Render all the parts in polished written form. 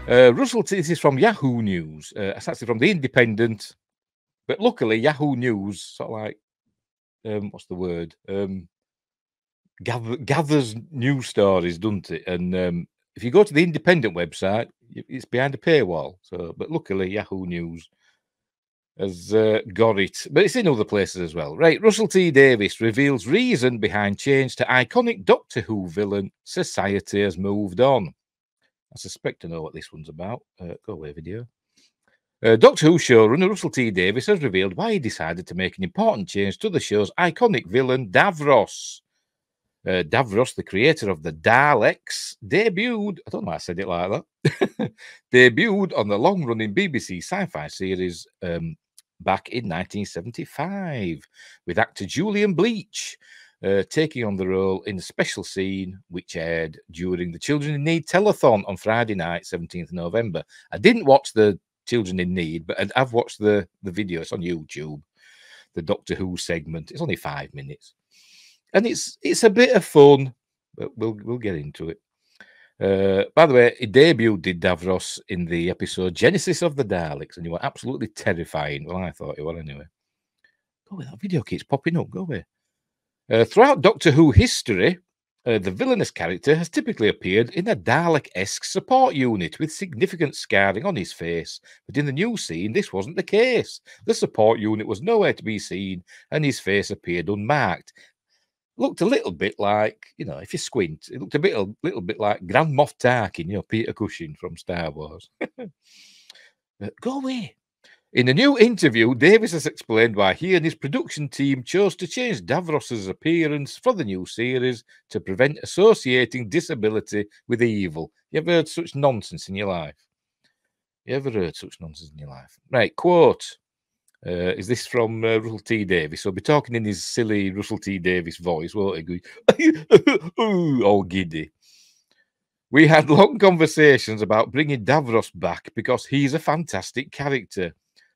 Russell T, this is from Yahoo News. It's actually from The Independent. But luckily, Yahoo News, sort of like, what's the word? Gathers news stories, doesn't it? And if you go to the Independent website, it's behind a paywall. So, but luckily, Yahoo News has got it. But it's in other places as well. Right, Russell T Davies reveals reason behind change to iconic Doctor Who villain. Society has moved on. I suspect to know what this one's about. Go away, video. Doctor Who showrunner Russell T Davies has revealed why he decided to make an important change to the show's iconic villain, Davros. Davros, the creator of the Daleks, debuted, I don't know why I said it like that, debuted on the long-running BBC sci-fi series back in 1975 with actor Julian Bleach taking on the role in a special scene which aired during the Children in Need telethon on Friday night, 17th November. I didn't watch the Children in Need, but I've watched the video. It's on YouTube, the Doctor Who segment. It's only 5 minutes. And it's a bit of fun, but we'll get into it. By the way, he debuted, did Davros, in the episode Genesis of the Daleks, and he was absolutely terrifying. Well, I thought he was anyway. Go away, that video keeps popping up. Go away. Throughout Doctor Who history, the villainous character has typically appeared in a Dalek-esque support unit with significant scarring on his face. But in the new scene, this wasn't the case. The support unit was nowhere to be seen, and his face appeared unmarked. Looked a little bit like, if you squint, it looked a little bit like Grand Moff Tarkin, Peter Cushing from Star Wars. Go away. In a new interview, Davis has explained why he and his production team chose to change Davros's appearance for the new series to prevent associating disability with evil. You ever heard such nonsense in your life? Right, quote. Is this from Russell T Davies? So he'll be talking in his silly Russell T Davies voice, won't he? All giddy. We had long conversations about bringing Davros back because he's a fantastic character.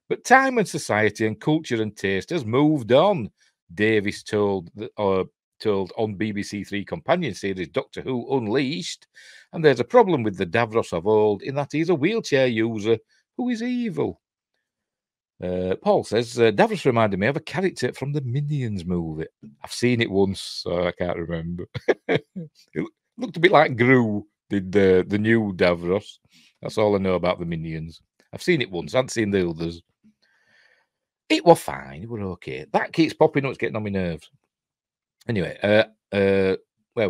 But time and society and culture and taste has moved on, Davies told on BBC Three companion series Doctor Who Unleashed. And there's a problem with the Davros of old in that he's a wheelchair user who is evil. Paul says, Davros reminded me of a character from the Minions movie. I've seen it once, so I can't remember. It looked a bit like Gru, did the new Davros. That's all I know about the Minions. I've seen it once, I hadn't seen the others. It was fine, it was okay. That keeps popping up, it's getting on my nerves. Anyway, where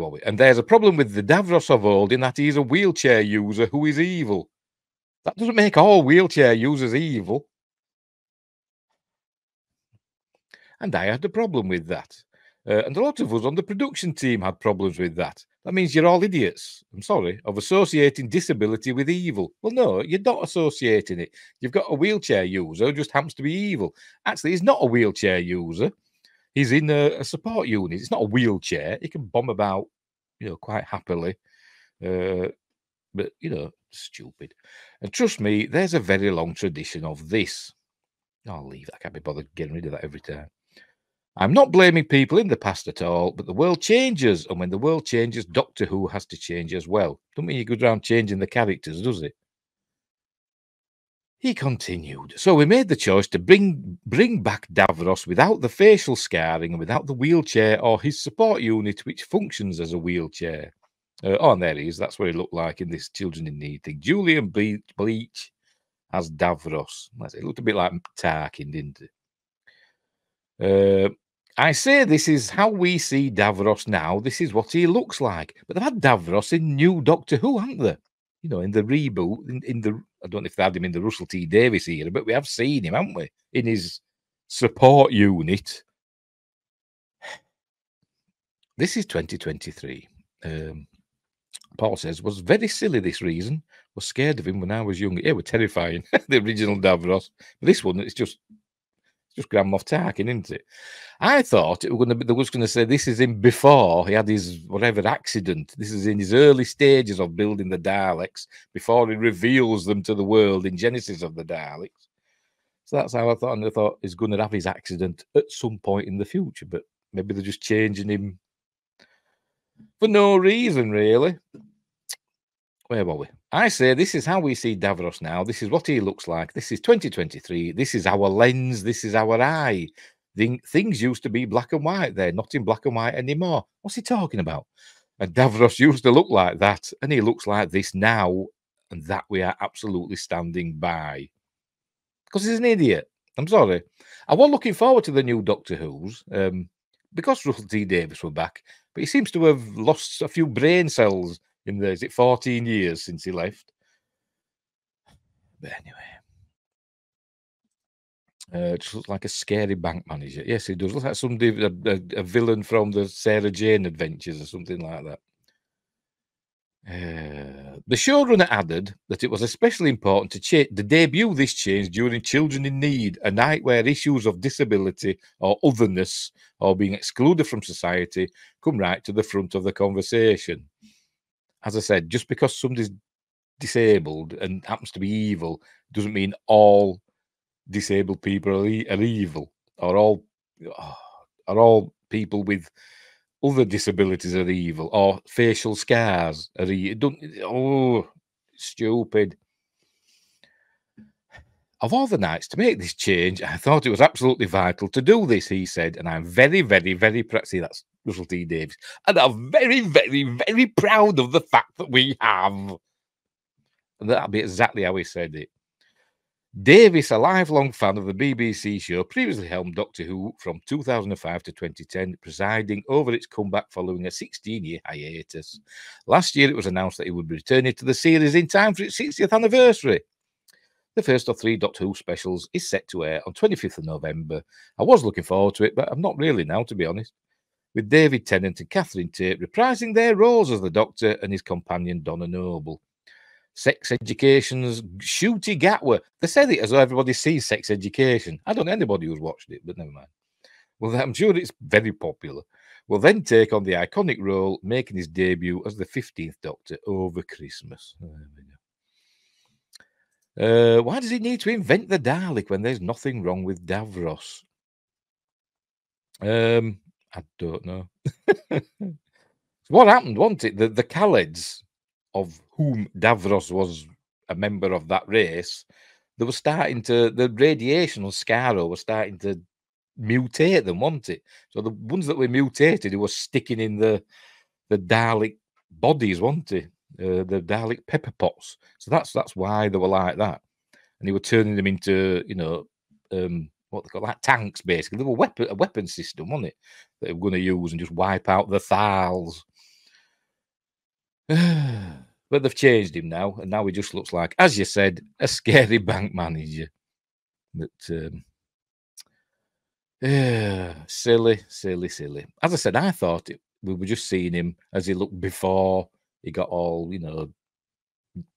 were we? And there's a problem with the Davros of old in that he's a wheelchair user who is evil. That doesn't make all wheelchair users evil. And I had a problem with that. And a lot of us on the production team had problems with that. That means you're all idiots, I'm sorry, of associating disability with evil. Well, no, you're not associating it. You've got a wheelchair user who just happens to be evil. Actually, he's not a wheelchair user. He's in a support unit. It's not a wheelchair. He can bomb about, quite happily. But, stupid. And trust me, there's a very long tradition of this. I'll leave that. I can't be bothered getting rid of that every time. I'm not blaming people in the past at all, but the world changes, and when the world changes, Doctor Who has to change as well. Don't mean you go around changing the characters, does it? He continued. So we made the choice to bring back Davros without the facial scarring and without the wheelchair or his support unit, which functions as a wheelchair. And there he is. That's what he looked like in this Children in Need thing. Julian Bleach as Davros. It looked a bit like Tarkin, didn't it? I say this is how we see Davros now. This is what he looks like. But they've had Davros in new Doctor Who, haven't they? In the reboot, I don't know if they had him in the Russell T Davies era, but we have seen him, haven't we? In his support unit. This is 2023. Paul says, was very silly this reason. Was scared of him when I was young. It was terrifying, the original Davros. But this one, it's just Grand Moff Tarkin, isn't it? I thought they was going to say this is him before he had his whatever accident. This is in his early stages of building the Daleks before he reveals them to the world in Genesis of the Daleks. So that's how I thought. And I thought he's going to have his accident at some point in the future, but maybe they're just changing him for no reason, really. Where were we? I say this is how we see Davros now. This is what he looks like. This is 2023. This is our lens. This is our eye. Things used to be black and white. They're not in black and white anymore. What's he talking about? And Davros used to look like that, and he looks like this now, and that we are absolutely standing by. Because he's an idiot. I'm sorry. I was looking forward to the new Doctor Who's, because Russell T Davies were back, but he seems to have lost a few brain cells in the, is it 14 years since he left? But anyway, just looks like a scary bank manager. Yes, he does look like somebody, a villain from the Sarah Jane Adventures or something like that. The showrunner added that it was especially important to debut this change during Children in Need, a night where issues of disability or otherness or being excluded from society come right to the front of the conversation. As I said, just because somebody's disabled and happens to be evil doesn't mean all disabled people are evil, or all people with other disabilities are evil, or facial scars are evil. Oh, stupid. Of all the nights to make this change, I thought it was absolutely vital to do this, he said, and I'm very, very, very proud. See, that's Russell T Davies. And I'm very, very, very proud of the fact that we have. And that'll be exactly how he said it. Davies, a lifelong fan of the BBC show, previously helmed Doctor Who from 2005 to 2010, presiding over its comeback following a 16-year hiatus. Last year, it was announced that he would be returning to the series in time for its 60th anniversary. The first of 3 Doctor Who specials is set to air on 25th of November. I was looking forward to it, but I'm not really now, to be honest. With David Tennant and Catherine Tate reprising their roles as the Doctor and his companion Donna Noble. Sex Education's Shooty Gatwa. They said it as though everybody sees Sex Education. I don't know anybody who's watched it, but never mind. Well, I'm sure it's very popular. Will then take on the iconic role, making his debut as the 15th Doctor over Christmas. There we go. Why does he need to invent the Dalek when there's nothing wrong with Davros? I don't know. What happened, wasn't it? The Khaleds, of whom Davros was a member of that race, they were starting to, the radiation on Skaro was starting to mutate them, wasn't it? So the ones that were mutated, it was sticking in the Dalek bodies, wasn't it? The Dalek pepper pots. So that's why they were like that. And they were turning them into, what they call, like tanks, basically. They were a weapon system, wasn't it? That they were going to use and just wipe out the Thals. But they've changed him now, and now he just looks like, as you said, a scary bank manager. But silly. As I said, I thought we were just seeing him as he looked before he got all,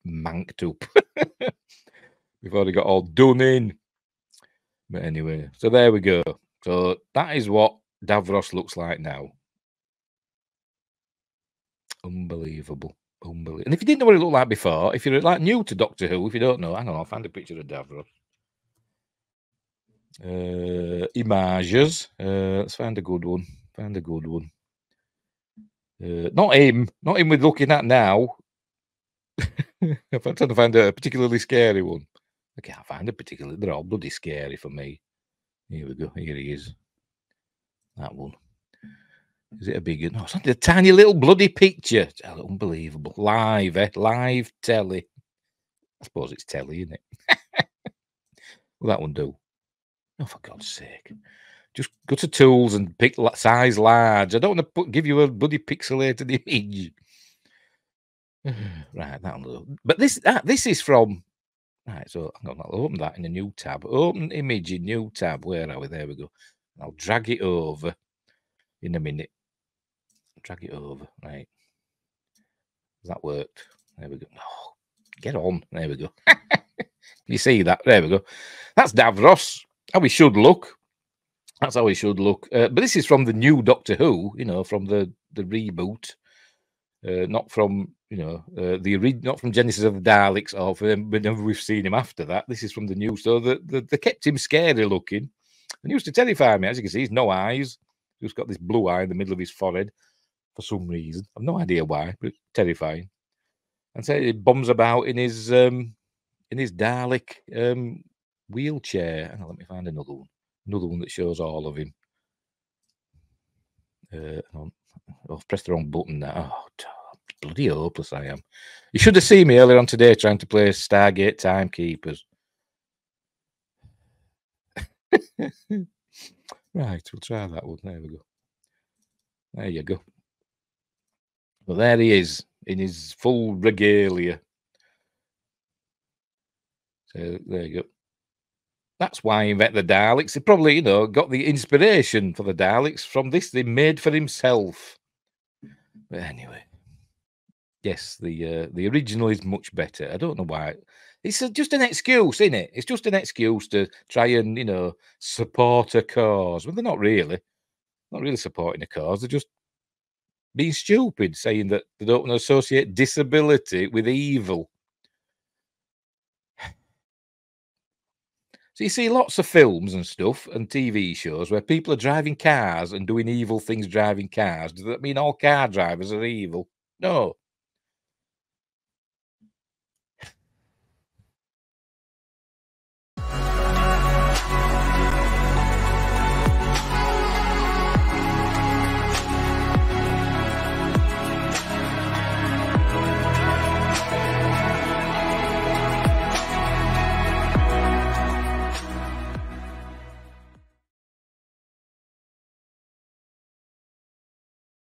manked up. Before he got all done in. But anyway, so there we go. So that is what Davros looks like now. Unbelievable. And if you didn't know what it looked like before, if you're like new to Doctor Who, if you don't know, hang on, I'll find a picture of Davros. Images. Let's find a good one. Not him we're looking at now. I'm trying to find a particularly scary one. I can't find a particularly, they're all bloody scary for me. Here we go. Here he is. That one. Is it a big? No, it's not a tiny little bloody picture. It's unbelievable. Live, live telly. I suppose it's telly, isn't it? Will that one do? Oh, for God's sake. Just go to tools and pick size large. I don't want to give you a bloody pixelated image. Right, that'll do. But this is from... Right, so hang on, I'll open that in a new tab. Open image in new tab. Where are we? There we go. I'll drag it over in a minute. Drag it over. Right. That worked. There we go. Oh, get on. There we go. You see that? There we go. That's Davros. How he should look. That's how he should look. But this is from the new Doctor Who, from the reboot. Not from, not from Genesis of the Daleks or whenever we've seen him after that. This is from the new. So they kept him scary looking. And he used to terrify me. As you can see, he's no eyes. He's got this blue eye in the middle of his forehead for some reason. I've no idea why, but it's terrifying. and so he bombs about in his Dalek wheelchair. Hang on, let me find another one that shows all of him. Hang on. Oh, I've pressed the wrong button now. Oh, bloody hopeless I am. You should have seen me earlier on today trying to play Stargate Timekeepers. Right, we'll try that one. There we go. There you go. Well, there he is in his full regalia. So there you go. That's why he invented the Daleks. He probably, got the inspiration for the Daleks from this they made for himself. But anyway, yes, the original is much better. I don't know why. It's just an excuse, isn't it? It's just an excuse to try and support a cause. Well, they're not really supporting a cause. They're just being stupid, saying that they don't want to associate disability with evil. So you see lots of films and stuff and TV shows where people are driving cars and doing evil things driving cars. Does that mean all car drivers are evil? No.